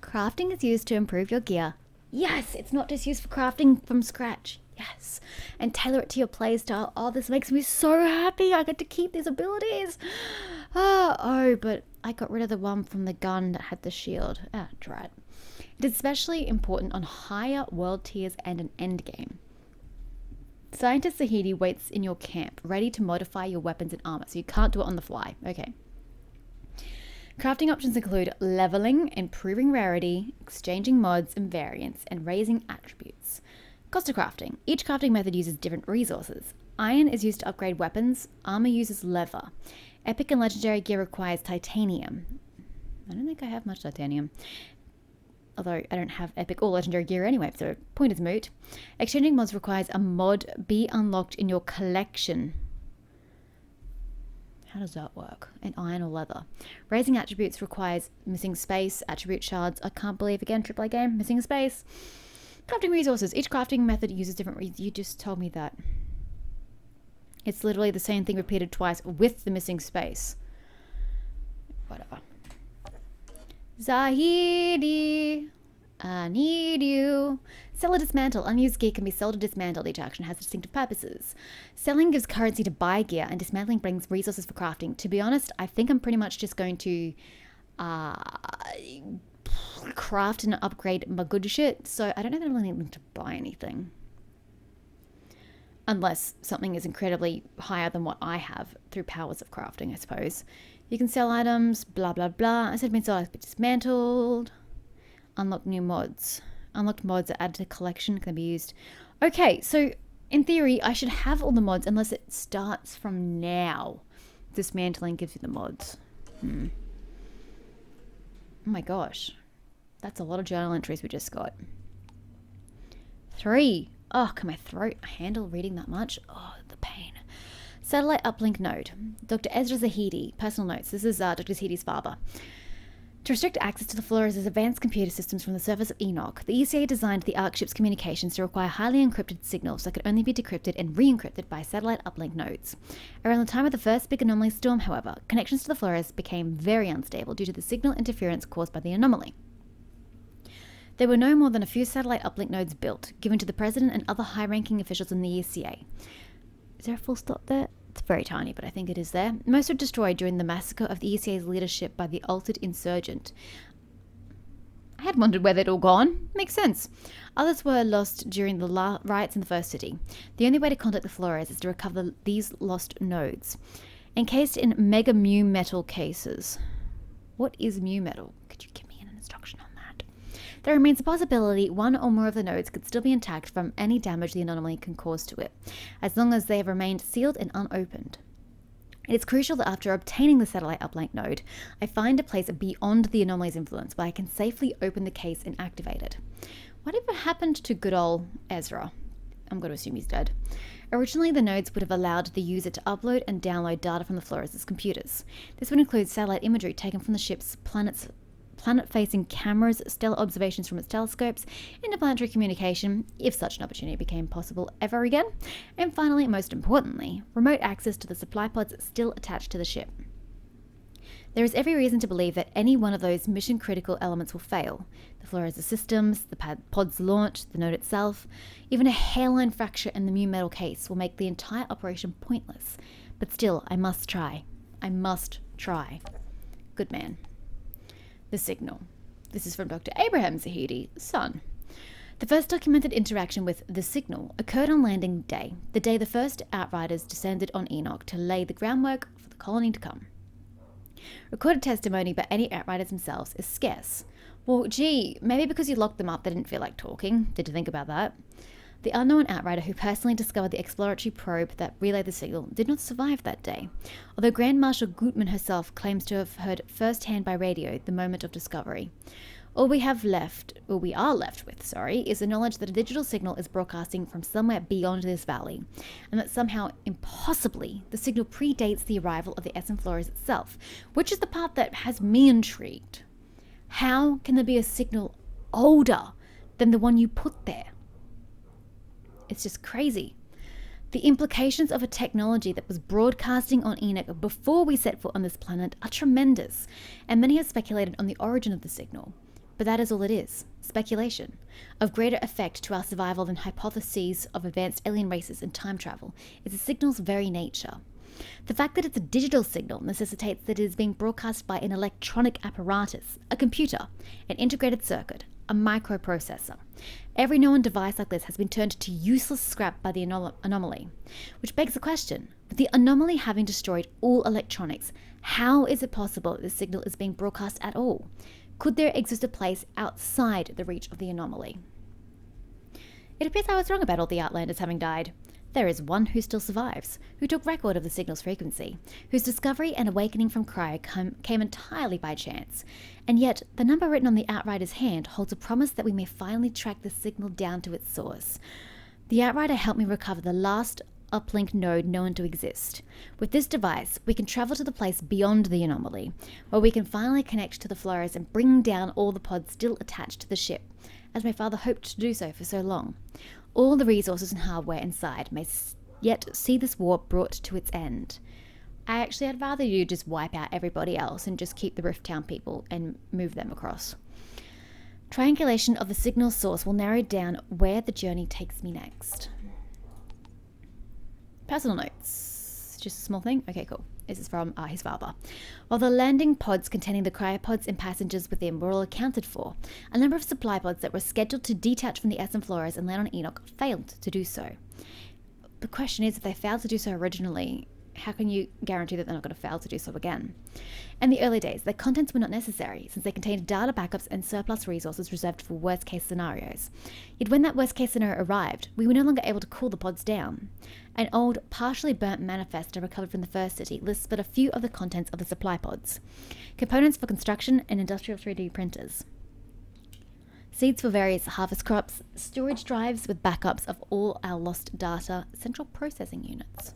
Crafting is used to improve your gear. Yes, it's not just used for crafting from scratch. Yes. And tailor it to your playstyle. Oh, this makes me so happy. I get to keep these abilities. But I got rid of the one from the gun that had the shield. Drat. It is especially important on higher world tiers and an endgame. Scientist Zahidi waits in your camp, ready to modify your weapons and armor, so you can't do it on the fly. Okay. Crafting options include leveling, improving rarity, exchanging mods and variants, and raising attributes. Cost of crafting. Each crafting method uses different resources. Iron is used to upgrade weapons. Armor uses leather. Epic and legendary gear requires titanium. I don't think I have much titanium. Although I don't have epic or legendary gear anyway, so point is moot. Exchanging mods requires a mod be unlocked in your collection. How does that work? In iron or leather. Raising attributes requires missing space, attribute shards. I can't believe, again, AAA game, missing space. Crafting resources. Each crafting method uses different you just told me that. It's literally the same thing repeated twice with the missing space. Whatever. Zahidi, I need you. Sell or dismantle. Unused gear can be sold or dismantled. Each action has distinctive purposes. Selling gives currency to buy gear, and dismantling brings resources for crafting. To be honest, I think I'm pretty much just going to craft and upgrade my good shit, so I don't know that I really need to buy anything. Unless something is incredibly higher than what I have through powers of crafting, I suppose. You can sell items, blah, blah, blah. As had been sold, but dismantled. Unlock new mods. Unlocked mods are added to the collection, can be used. Okay, so in theory, I should have all the mods unless it starts from now. Dismantling gives you the mods. Oh my gosh. That's a lot of journal entries we just got. 3. Oh, can my throat handle reading that much? Oh, the pain. Satellite uplink node. Dr. Ezra Zahidi. Personal notes. This is Dr. Zahidi's father. To restrict access to the Flores' advanced computer systems from the surface of Enoch, the ECA designed the ARC ship's communications to require highly encrypted signals that could only be decrypted and re-encrypted by satellite uplink nodes. Around the time of the first big anomaly storm, however, connections to the Flores became very unstable due to the signal interference caused by the anomaly. There were no more than a few satellite uplink nodes built, given to the president and other high-ranking officials in the ECA. Is there a full stop there? It's very tiny, but I think it is there. Most were destroyed during the massacre of the ECA's leadership by the altered insurgent. I had wondered where they'd all gone. Makes sense. Others were lost during the riots in the first city. The only way to contact the Flores is to recover these lost nodes. Encased in mega mu metal cases. What is mu metal? Could you give me an instruction on that? There remains a possibility one or more of the nodes could still be intact from any damage the anomaly can cause to it, as long as they have remained sealed and unopened. It is crucial that after obtaining the satellite uplink node, I find a place beyond the anomaly's influence where I can safely open the case and activate it. Whatever happened to good old Ezra? I'm going to assume he's dead. Originally, the nodes would have allowed the user to upload and download data from the Flores' computers. This would include satellite imagery taken from the ship's planet-facing cameras, stellar observations from its telescopes, interplanetary communication, if such an opportunity became possible ever again, and finally, most importantly, remote access to the supply pods still attached to the ship. There is every reason to believe that any one of those mission-critical elements will fail. The Flores' systems, the pod's launch, the node itself, even a hairline fracture in the mu metal case will make the entire operation pointless. But still, I must try. I must try. Good man. The signal. This is from Dr. Abraham Zahidi, son. The first documented interaction with the signal occurred on landing day, the day the first Outriders descended on Enoch to lay the groundwork for the colony to come. Recorded testimony by any Outriders themselves is scarce. Well, gee, maybe because you locked them up they didn't feel like talking. Did you think about that? The unknown Outrider who personally discovered the exploratory probe that relayed the signal did not survive that day, although Grand Marshal Gutmann herself claims to have heard firsthand by radio the moment of discovery. All we are left with, is the knowledge that a digital signal is broadcasting from somewhere beyond this valley, and that somehow, impossibly, the signal predates the arrival of the Essen Flores itself, which is the part that has me intrigued. How can there be a signal older than the one you put there? It's just crazy. The implications of a technology that was broadcasting on Enoch before we set foot on this planet are tremendous, and many have speculated on the origin of the signal. But that is all it is. Speculation. Of greater effect to our survival than hypotheses of advanced alien races and time travel is the signal's very nature. The fact that it's a digital signal necessitates that it is being broadcast by an electronic apparatus, a computer, an integrated circuit, a microprocessor. Every known device like this has been turned to useless scrap by the anomaly. Which begs the question, with the anomaly having destroyed all electronics, how is it possible that the signal is being broadcast at all? Could there exist a place outside the reach of the anomaly? It appears I was wrong about all the Outlanders having died. There is one who still survives, who took record of the signal's frequency, whose discovery and awakening from cryo came entirely by chance. And yet, the number written on the Outrider's hand holds a promise that we may finally track the signal down to its source. The Outrider helped me recover the last uplink node known to exist. With this device, we can travel to the place beyond the anomaly, where we can finally connect to the Flores and bring down all the pods still attached to the ship, as my father hoped to do so for so long. All the resources and hardware inside may yet see this war brought to its end. I'd rather you just wipe out everybody else and just keep the Rift Town people and move them across. Triangulation of the signal source will narrow down where the journey takes me next. Personal notes. Just a small thing? Okay, cool. This is from his father. While the landing pods containing the cryopods and passengers within were all accounted for, a number of supply pods that were scheduled to detach from the SM Flores and land on Enoch failed to do so. The question is, if they failed to do so originally, how can you guarantee that they're not going to fail to do so again? In the early days, their contents were not necessary, since they contained data backups and surplus resources reserved for worst-case scenarios. Yet when that worst-case scenario arrived, we were no longer able to cool the pods down. An old, partially burnt manifest recovered from the first city lists but a few of the contents of the supply pods. Components for construction and industrial 3D printers. Seeds for various harvest crops, storage drives with backups of all our lost data, central processing units.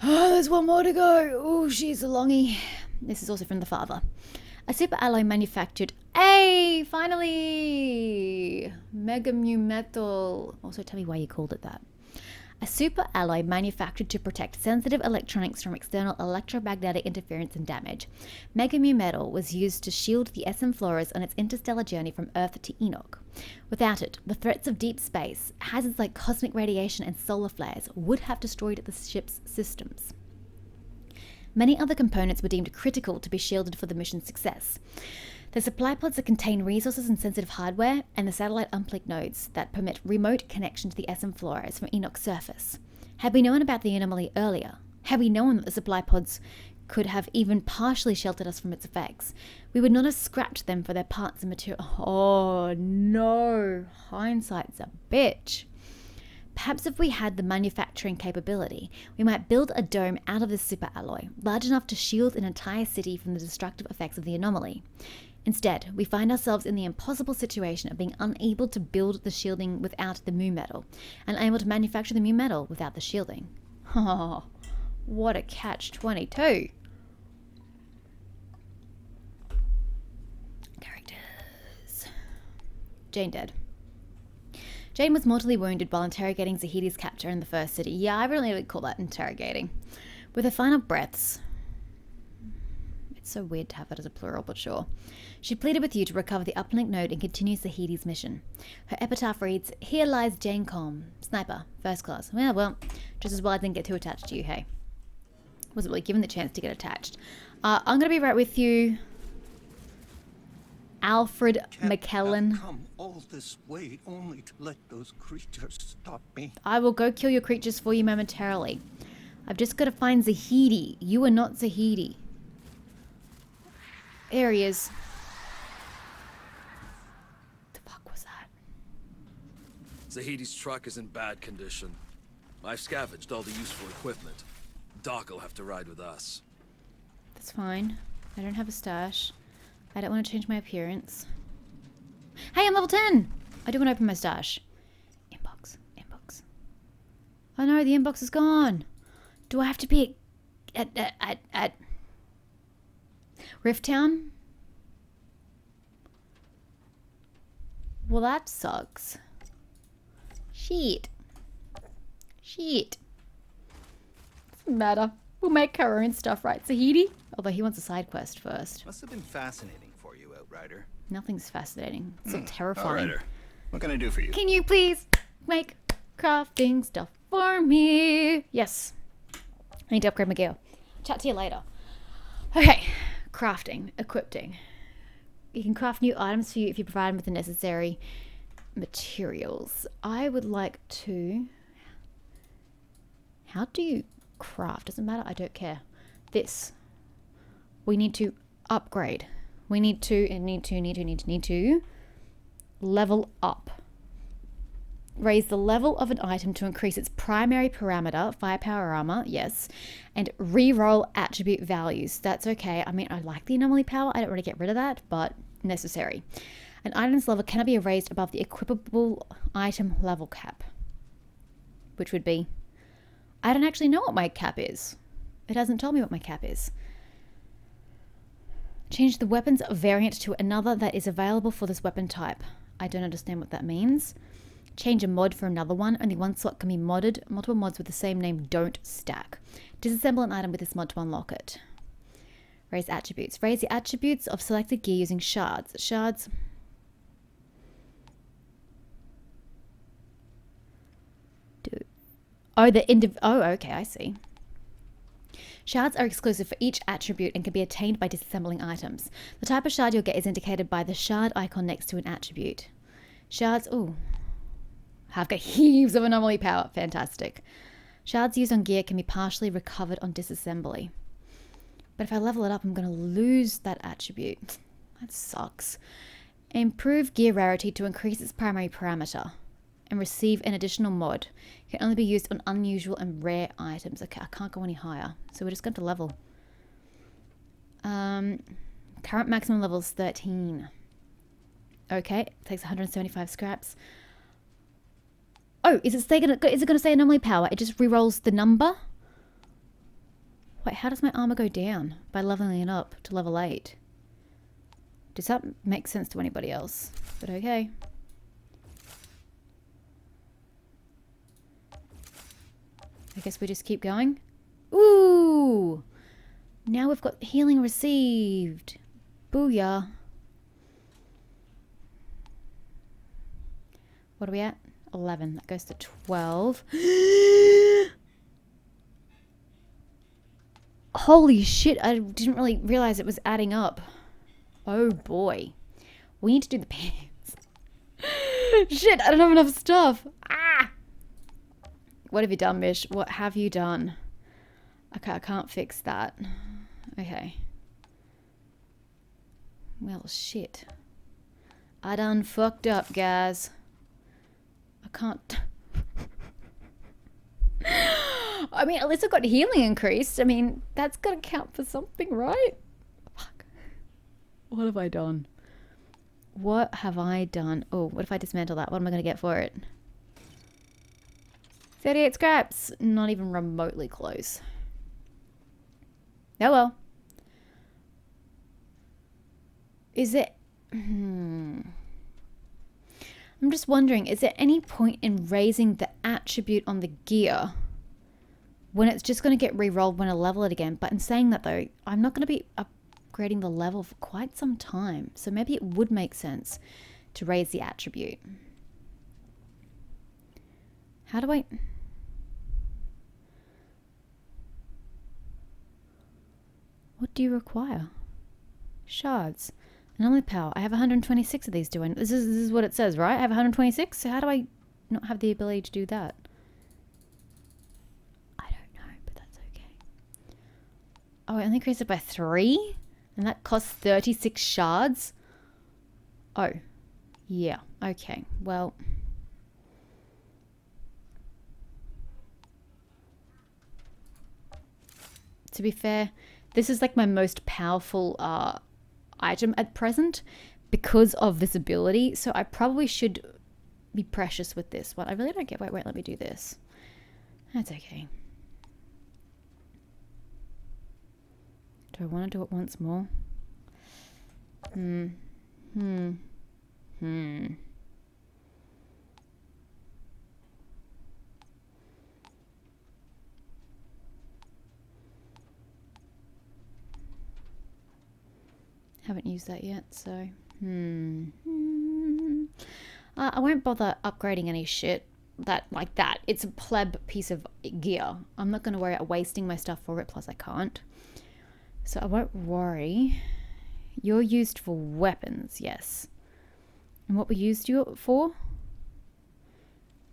Oh, there's one more to go. Oh, she's a longie. This is also from the father. A super alloy manufactured. Hey, finally! Mega mu metal. Also, tell me why you called it that. A super alloy manufactured to protect sensitive electronics from external electromagnetic interference and damage. Mega mu metal was used to shield the SM Flores on its interstellar journey from Earth to Enoch. Without it, the threats of deep space, hazards like cosmic radiation and solar flares, would have destroyed the ship's systems. Many other components were deemed critical to be shielded for the mission's success. The supply pods that contain resources and sensitive hardware, and the satellite uplink nodes that permit remote connection to the SM Flores from Enoch's surface. Had we known about the anomaly earlier, had we known that the supply pods could have even partially sheltered us from its effects, we would not have scrapped them for their parts and material. Oh no, hindsight's a bitch. Perhaps if we had the manufacturing capability, we might build a dome out of this super alloy, large enough to shield an entire city from the destructive effects of the anomaly. Instead, we find ourselves in the impossible situation of being unable to build the shielding without the mu metal, and unable to manufacture the mu metal without the shielding. Oh, what a catch-22. Characters. Jane dead. Jane was mortally wounded while interrogating Zahidi's captor in the first city. Yeah, I really would call that interrogating. With her final breaths... It's so weird to have it as a plural, but sure. She pleaded with you to recover the uplink node and continue Zahidi's mission. Her epitaph reads, "Here lies Jane Combe, sniper, first class." Well, just as well I didn't get too attached to you, hey. Wasn't really given the chance to get attached. I'm going to be right with you. Alfred McKellen. Come all this way only to let those creatures stop me. I will go kill your creatures for you momentarily. I've just got to find Zahidi. You are not Zahidi. There he is. The fuck was that? Zahidi's truck is in bad condition. I've scavenged all the useful equipment. Doc'll have to ride with us. That's fine. I don't have a stash. I don't want to change my appearance. Hey, I'm level 10! I do want to open my stash. Inbox. Inbox. Oh no, the inbox is gone. Do I have to be at Rift Town? Well, that sucks. Shit. Shit. Doesn't matter. We'll make our own stuff, right, Zahidi? Although he wants a side quest first. Must have been fascinating for you, Outrider. Nothing's fascinating. It's so terrifying. Outrider, what can I do for you? Can you please make crafting stuff for me? Yes. I need to upgrade my gear. Chat to you later. Okay. Crafting. Equipping. You can craft new items for you if you provide them with the necessary materials. I would like to... How do you craft? Doesn't matter. I don't care. This. We need to upgrade. We need to level up. Raise the level of an item to increase its primary parameter, firepower, armor, yes, and re-roll attribute values. That's okay. I mean, I like the anomaly power. I don't want to get rid of that, but necessary. An item's level cannot be raised above the equipable item level cap, which would be... I don't actually know what my cap is. It hasn't told me what my cap is. Change the weapon's variant to another that is available for this weapon type. I don't understand what that means. Change a mod for another one. Only one slot can be modded. Multiple mods with the same name don't stack. Disassemble an item with this mod to unlock it. Raise attributes. Raise the attributes of selected gear using shards. Shards... Oh, okay, I see. Shards are exclusive for each attribute and can be attained by disassembling items. The type of shard you'll get is indicated by the shard icon next to an attribute. Shards, I've got heaps of anomaly power. Fantastic. Shards used on gear can be partially recovered on disassembly. But if I level it up, I'm going to lose that attribute. That sucks. Improve gear rarity to increase its primary parameter. And receive an additional mod. It can only be used on unusual and rare items. Okay, I can't go any higher. So we're just going to level. Current maximum level is 13. Okay, it takes 175 scraps. Oh, is it going to say anomaly power? It just re-rolls the number? Wait, how does my armor go down? By leveling it up to level 8. Does that make sense to anybody else? But okay. I guess we just keep going. Ooh! Now we've got healing received. Booyah. What are we at? 11. That goes to 12. Holy shit, I didn't really realize it was adding up. Oh boy. We need to do the pants. Shit, I don't have enough stuff. Ah! What have you done, Mish? What have you done? Okay, I can't fix that. Okay. Well, shit. I done fucked up, guys. I can't... I mean, at least I got healing increased. I mean, that's gotta count for something, right? Fuck. What have I done? What have I done? Oh, what if I dismantle that? What am I gonna get for it? 38 scraps. Not even remotely close. Oh well. Is it... I'm just wondering, is there any point in raising the attribute on the gear when it's just going to get re-rolled when I level it again? But in saying that though, I'm not going to be upgrading the level for quite some time. So maybe it would make sense to raise the attribute. How do I... What do you require? Shards. Anomaly power. I have 126 of these doing. This is what it says, right? I have 126. So how do I not have the ability to do that? I don't know, but that's okay. Oh, I only increased it by 3? And that costs 36 shards? Oh. Yeah. Okay. Well... To be fair... This is like my most powerful item at present because of this ability. So I probably should be precious with this one. I really don't get... Wait, let me do this. That's okay. Do I want to do it once more? Haven't used that yet, so... I won't bother upgrading any shit like that. It's a pleb piece of gear. I'm not going to worry about wasting my stuff for it, plus I can't. So I won't worry. You're used for weapons, yes. And what we used you for?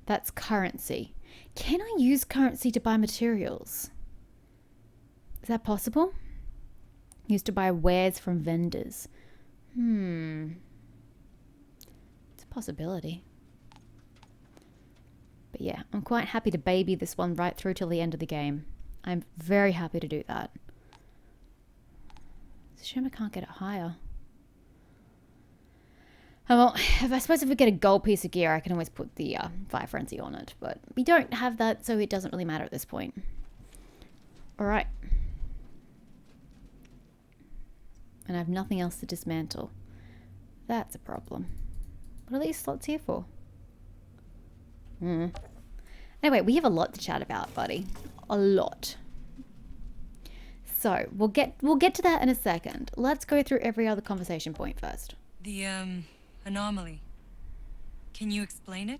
That's currency. Can I use currency to buy materials? Is that possible? Used to buy wares from vendors. It's a possibility. But yeah, I'm quite happy to baby this one right through till the end of the game. I'm very happy to do that. It's a shame I can't get it higher. Oh, well, I suppose if we get a gold piece of gear, I can always put the Fire Frenzy on it. But we don't have that, so it doesn't really matter at this point. Alright. And I have nothing else to dismantle. That's a problem. What are these slots here for? Anyway, we have a lot to chat about, buddy. A lot. So, we'll get to that in a second. Let's go through every other conversation point first. The, anomaly. Can you explain it?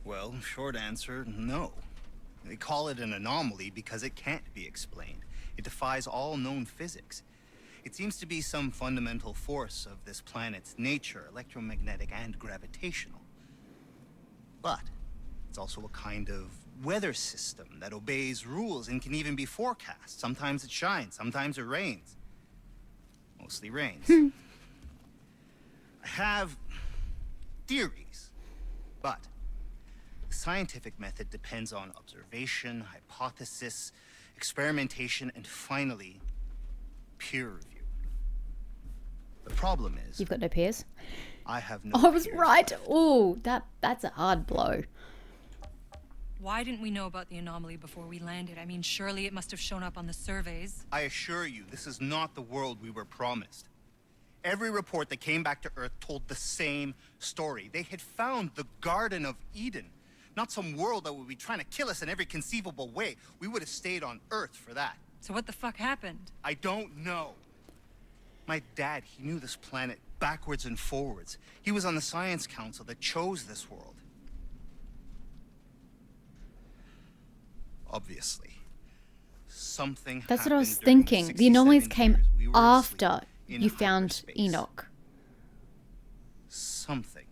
Well, short answer, no. They call it an anomaly because it can't be explained. It defies all known physics. It seems to be some fundamental force of this planet's nature, electromagnetic and gravitational. But it's also a kind of weather system that obeys rules and can even be forecast. Sometimes it shines, sometimes it rains. Mostly rains. I have theories, but the scientific method depends on observation, hypothesis, experimentation, and finally, peer review. The problem is... You've got no peers? I have no I was peers. right. Ooh, that's a hard blow. Why didn't we know about the anomaly before we landed? I mean, surely it must have shown up on the surveys. I assure you, this is not the world we were promised. Every report that came back to Earth told the same story. They had found the Garden of Eden. Not some world that would be trying to kill us in every conceivable way. We would have stayed on Earth for that. So what the fuck happened? I don't know. My dad, he knew this planet backwards and forwards. He was on the science council that chose this world. Obviously, something That's what I was happened during thinking. The anomalies 67 came years we were after asleep in you found hyperspace. Enoch. Something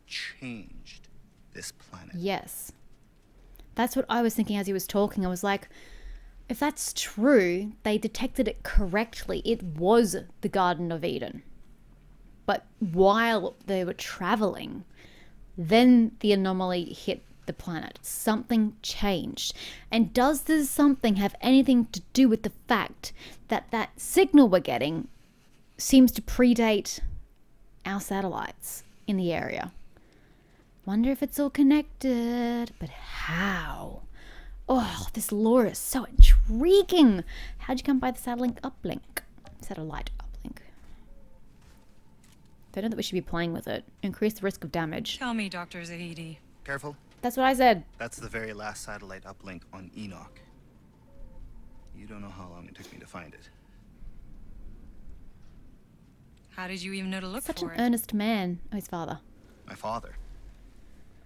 changed this planet. Yes. That's what I was thinking as he was talking. I was like, if that's true, they detected it correctly. It was the Garden of Eden. But while they were traveling, then the anomaly hit the planet. Something changed. And does this something have anything to do with the fact that that signal we're getting seems to predate our satellites in the area? Wonder if it's all connected. But how? Oh, this lore is so intriguing. How'd you come by the satellite uplink? Satellite uplink. Don't know that we should be playing with it. Increase the risk of damage. Tell me, Dr. Zahidi. Careful. That's what I said. That's the very last satellite uplink on Enoch. You don't know how long it took me to find it. How did you even know to look Such for an it? earnest man. Oh, his father. My father.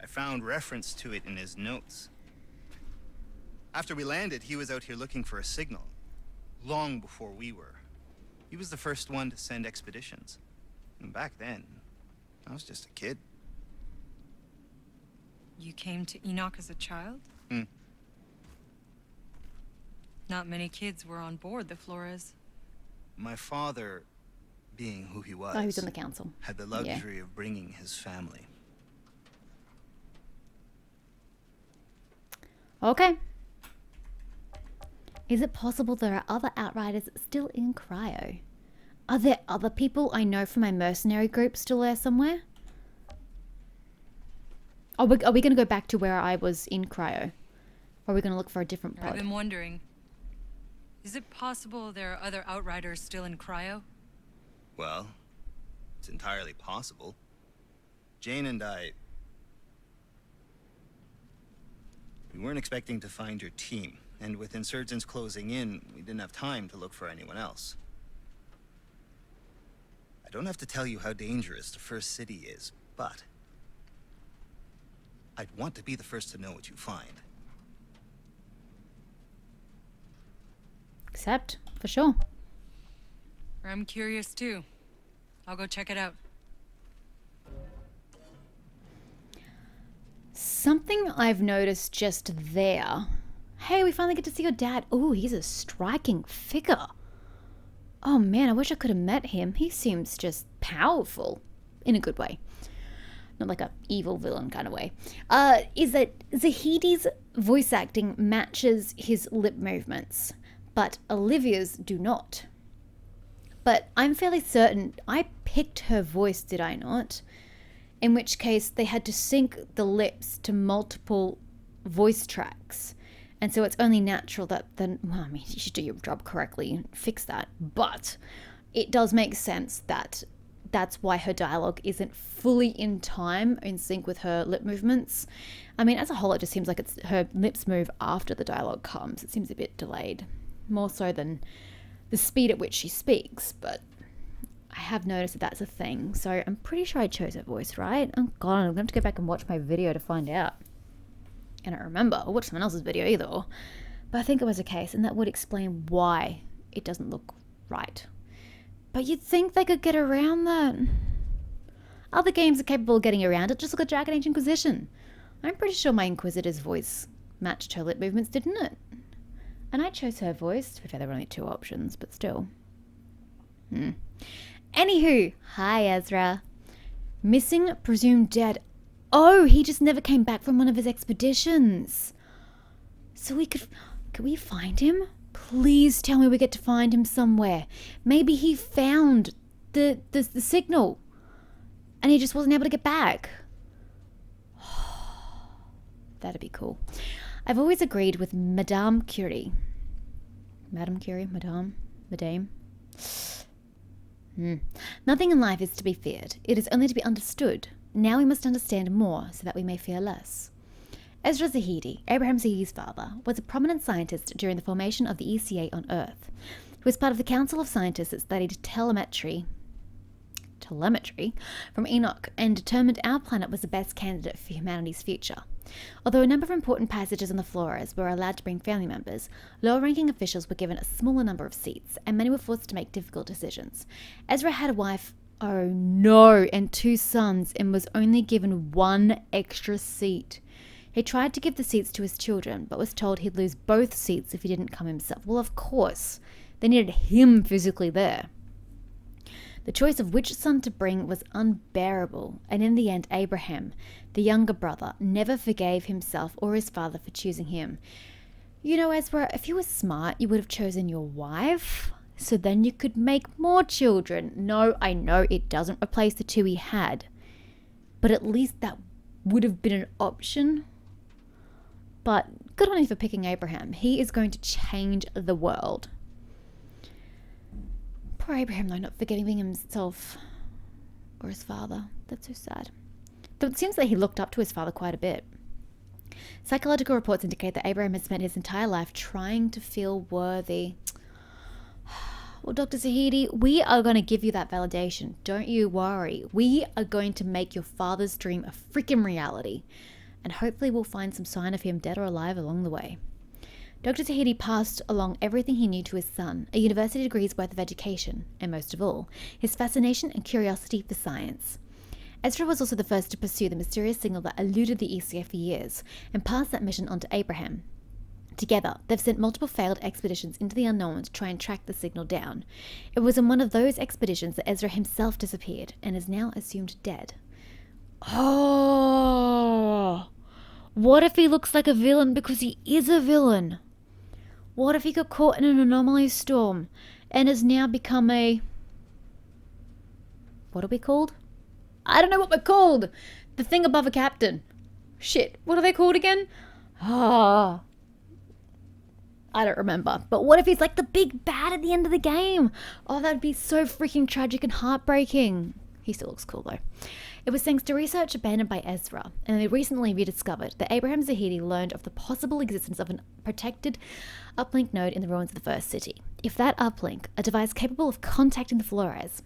I found reference to it in his notes. After we landed, he was out here looking for a signal. Long before we were. He was the first one to send expeditions. And back then, I was just a kid. You came to Enoch as a child? Not many kids were on board the Flores. My father, being who he was, Oh, he was on the council. had the luxury of bringing his family. Okay. Is it possible there are other Outriders still in cryo? Are there other people I know from my mercenary group still there somewhere? Are we going to go back to where I was in cryo? Or are we going to look for a different I've pod? been wondering. Is it possible there are other Outriders still in cryo? Well, it's entirely possible. Jane and I... We weren't expecting to find your team, and with insurgents closing in, we didn't have time to look for anyone else. I don't have to tell you how dangerous the first city is, but I'd want to be the first to know what you find. Accept, for sure. I'm curious too. I'll go check it out. Something I've noticed just there. Hey, we finally get to see your dad. Oh, he's a striking figure. Oh man, I wish I could have met him. He seems just powerful. In a good way. Not like a evil villain kind of way. Is that Zahidi's voice acting matches his lip movements, but Olivia's do not. But I'm fairly certain I picked her voice, did I not? In which case they had to sync the lips to multiple voice tracks. And so it's only natural that then, well, I mean, you should do your job correctly and fix that. But it does make sense that that's why her dialogue isn't fully in time, in sync with her lip movements. I mean, as a whole, it just seems like it's her lips move after the dialogue comes. It seems a bit delayed, more so than the speed at which she speaks. But I have noticed that that's a thing. So I'm pretty sure I chose her voice, right? Oh God, I'm going to have to go back and watch my video to find out. I don't remember. Or watch someone else's video either. But I think it was a case, and that would explain why it doesn't look right. But you'd think they could get around that. Other games are capable of getting around it. Just look at Dragon Age Inquisition. I'm pretty sure my Inquisitor's voice matched her lip movements, didn't it? And I chose her voice. To be fair, there were only 2 options, but still. Anywho, hi Ezra. Missing, presumed dead. Oh, he just never came back from one of his expeditions. So could we find him? Please tell me we get to find him somewhere. Maybe he found the signal and he just wasn't able to get back. That'd be cool. I've always agreed with Madame Curie. Madame Curie? Madame? Nothing in life is to be feared. It is only to be understood. Now we must understand more so that we may fear less. Ezra Zahidi, Abraham Zahidi's father, was a prominent scientist during the formation of the ECA on Earth. He was part of the Council of Scientists that studied telemetry from Enoch and determined our planet was the best candidate for humanity's future. Although a number of important passages on the Flores were allowed to bring family members, lower-ranking officials were given a smaller number of seats, and many were forced to make difficult decisions. Ezra had a wife, oh no, and 2 sons, and was only given 1 extra seat. He tried to give the seats to his children, but was told he'd lose both seats if he didn't come himself. Well, of course. They needed him physically there. The choice of which son to bring was unbearable, and in the end, Abraham, the younger brother, never forgave himself or his father for choosing him. You know, Ezra, if you were smart, you would have chosen your wife, so then you could make more children. No, I know it doesn't replace the 2 he had, but at least that would have been an option. But good on you for picking Abraham. He is going to change the world. Poor Abraham, though, not forgiving himself or his father. That's so sad. Though it seems that he looked up to his father quite a bit. Psychological reports indicate that Abraham has spent his entire life trying to feel worthy. Well, Dr. Zahidi, we are going to give you that validation. Don't you worry. We are going to make your father's dream a freaking reality. And hopefully we'll find some sign of him dead or alive along the way. Dr. Zahidi passed along everything he knew to his son, a university degree's worth of education, and most of all, his fascination and curiosity for science. Ezra was also the first to pursue the mysterious signal that eluded the ECA for years, and passed that mission on to Abraham. Together, they've sent multiple failed expeditions into the unknown to try and track the signal down. It was in one of those expeditions that Ezra himself disappeared, and is now assumed dead. Oh! What if he looks like a villain because he is a villain? What if he got caught in an anomaly storm and has now become a... What are we called? I don't know what we're called. The thing above a captain. Shit, what are they called again? I don't remember. But what if he's like the big bad at the end of the game? Oh, that'd be so freaking tragic and heartbreaking. He still looks cool though. It was thanks to research abandoned by Ezra, and they recently rediscovered that Abraham Zahidi learned of the possible existence of a protected uplink node in the ruins of the first city. If that uplink, a device capable of contacting the Flores,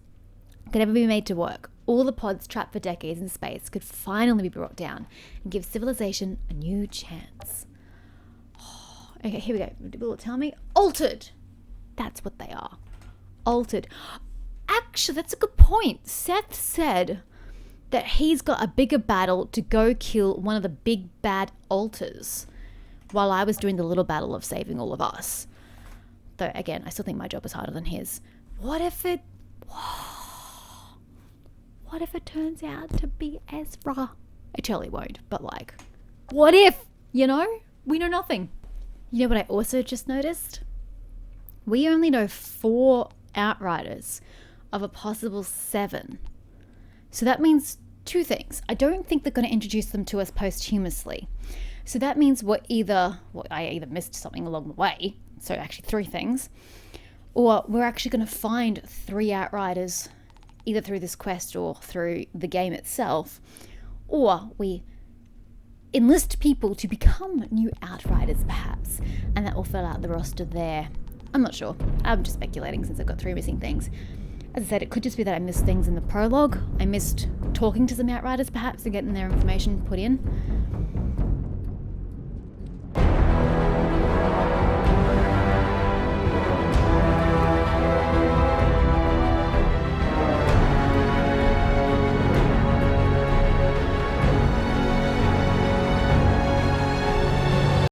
could ever be made to work, all the pods trapped for decades in space could finally be brought down and give civilization a new chance. Oh, okay, here we go. Will it tell me? Altered! That's what they are. Altered. Actually, that's a good point. Seth said that he's got a bigger battle to go kill one of the big bad alters while I was doing the little battle of saving all of us. Though, again, I still think my job is harder than his. What if it turns out to be Ezra? It totally won't, but like, what if? You know? We know nothing. You know what I also just noticed? We only know 4 Outriders of a possible 7. So that means 2 things. I don't think they're going to introduce them to us posthumously. So that means I either missed something along the way, so actually 3 things, or we're actually going to find 3 Outriders either through this quest or through the game itself, or we enlist people to become new Outriders perhaps, and that will fill out the roster there. I'm not sure. I'm just speculating since I've got 3 missing things. As I said, it could just be that I missed things in the prologue. I missed talking to some Outriders perhaps and getting their information put in.